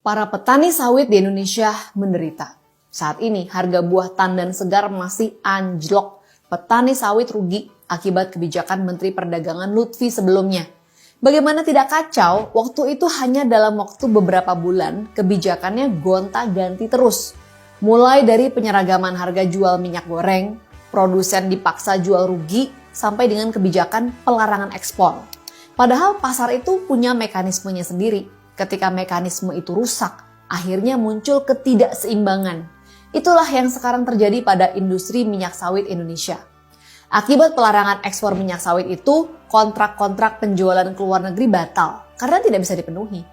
Para petani sawit di Indonesia menderita. Saat ini harga buah tandan segar masih anjlok. Petani sawit rugi akibat kebijakan Menteri Perdagangan Lutfi sebelumnya. Bagaimana tidak kacau, waktu itu hanya dalam waktu beberapa bulan kebijakannya gonta-ganti terus. Mulai dari penyeragaman harga jual minyak goreng, produsen dipaksa jual rugi, sampai dengan kebijakan pelarangan ekspor. Padahal pasar itu punya mekanismenya sendiri. Ketika mekanisme itu rusak, akhirnya muncul ketidakseimbangan. Itulah yang sekarang terjadi pada industri minyak sawit Indonesia. Akibat pelarangan ekspor minyak sawit itu, kontrak-kontrak penjualan ke luar negeri batal karena tidak bisa dipenuhi.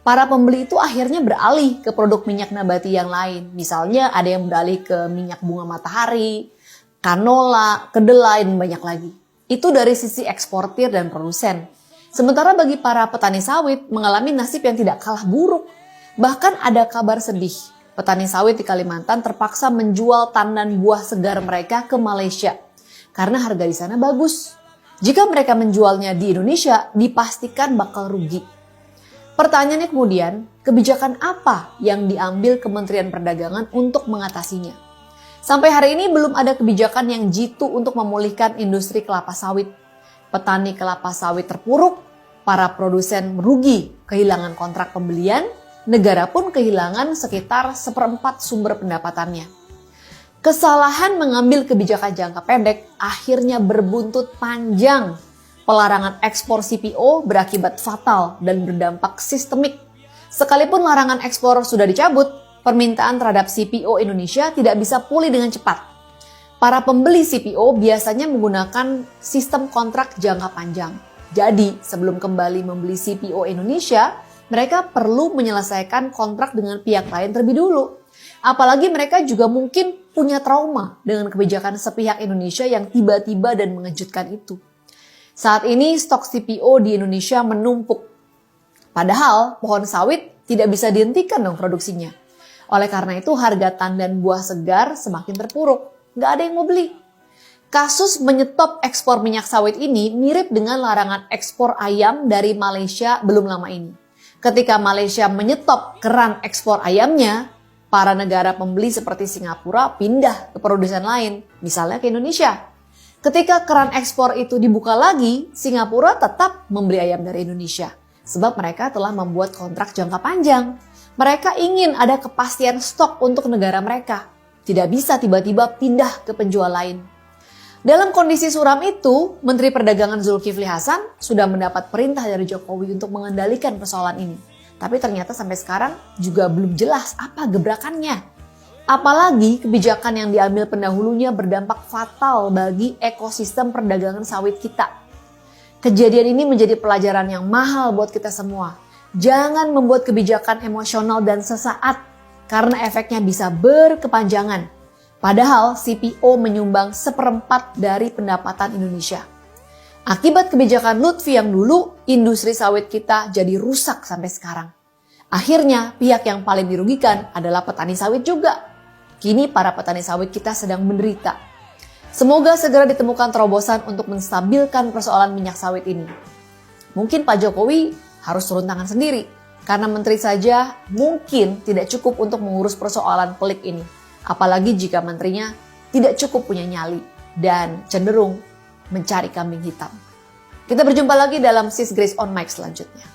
Para pembeli itu akhirnya beralih ke produk minyak nabati yang lain. Misalnya ada yang beralih ke minyak bunga matahari, kanola, kedelai, dan banyak lagi. Itu dari sisi eksportir dan produsen. Sementara bagi para petani sawit mengalami nasib yang tidak kalah buruk. Bahkan ada kabar sedih. Petani sawit di Kalimantan terpaksa menjual tandan buah segar mereka ke Malaysia. Karena harga di sana bagus. Jika mereka menjualnya di Indonesia, dipastikan bakal rugi. Pertanyaannya kemudian, kebijakan apa yang diambil Kementerian Perdagangan untuk mengatasinya? Sampai hari ini belum ada kebijakan yang jitu untuk memulihkan industri kelapa sawit. Petani kelapa sawit terpuruk, para produsen merugi, kehilangan kontrak pembelian, negara pun kehilangan sekitar 1/4 sumber pendapatannya. Kesalahan mengambil kebijakan jangka pendek akhirnya berbuntut panjang. Pelarangan ekspor CPO berakibat fatal dan berdampak sistemik. Sekalipun larangan ekspor sudah dicabut, permintaan terhadap CPO Indonesia tidak bisa pulih dengan cepat. Para pembeli CPO biasanya menggunakan sistem kontrak jangka panjang. Jadi, sebelum kembali membeli CPO Indonesia, mereka perlu menyelesaikan kontrak dengan pihak lain terlebih dulu. Apalagi mereka juga mungkin punya trauma dengan kebijakan sepihak Indonesia yang tiba-tiba dan mengejutkan itu. Saat ini stok CPO di Indonesia menumpuk. Padahal pohon sawit tidak bisa dihentikan dong produksinya. Oleh karena itu harga tandan buah segar semakin terpuruk. Nggak ada yang mau beli. Kasus menyetop ekspor minyak sawit ini mirip dengan larangan ekspor ayam dari Malaysia belum lama ini. Ketika Malaysia menyetop keran ekspor ayamnya, para negara pembeli seperti Singapura pindah ke produsen lain, misalnya ke Indonesia. Ketika keran ekspor itu dibuka lagi, Singapura tetap membeli ayam dari Indonesia. Sebab mereka telah membuat kontrak jangka panjang. Mereka ingin ada kepastian stok untuk negara mereka. Tidak bisa tiba-tiba pindah ke penjual lain. Dalam kondisi suram itu, Menteri Perdagangan Zulkifli Hasan sudah mendapat perintah dari Jokowi untuk mengendalikan persoalan ini. Tapi ternyata sampai sekarang juga belum jelas apa gebrakannya. Apalagi kebijakan yang diambil pendahulunya berdampak fatal bagi ekosistem perdagangan sawit kita. Kejadian ini menjadi pelajaran yang mahal buat kita semua. Jangan membuat kebijakan emosional dan sesaat, karena efeknya bisa berkepanjangan. Padahal CPO menyumbang 1/4 dari pendapatan Indonesia. Akibat kebijakan Lutfi yang dulu, industri sawit kita jadi rusak sampai sekarang. Akhirnya pihak yang paling dirugikan adalah petani sawit juga. Kini para petani sawit kita sedang menderita. Semoga segera ditemukan terobosan untuk menstabilkan persoalan minyak sawit ini. Mungkin Pak Jokowi harus turun tangan sendiri. Karena menteri saja mungkin tidak cukup untuk mengurus persoalan pelik ini. Apalagi jika menterinya tidak cukup punya nyali dan cenderung mencari kambing hitam. Kita berjumpa lagi dalam Sis Grace on Mic selanjutnya.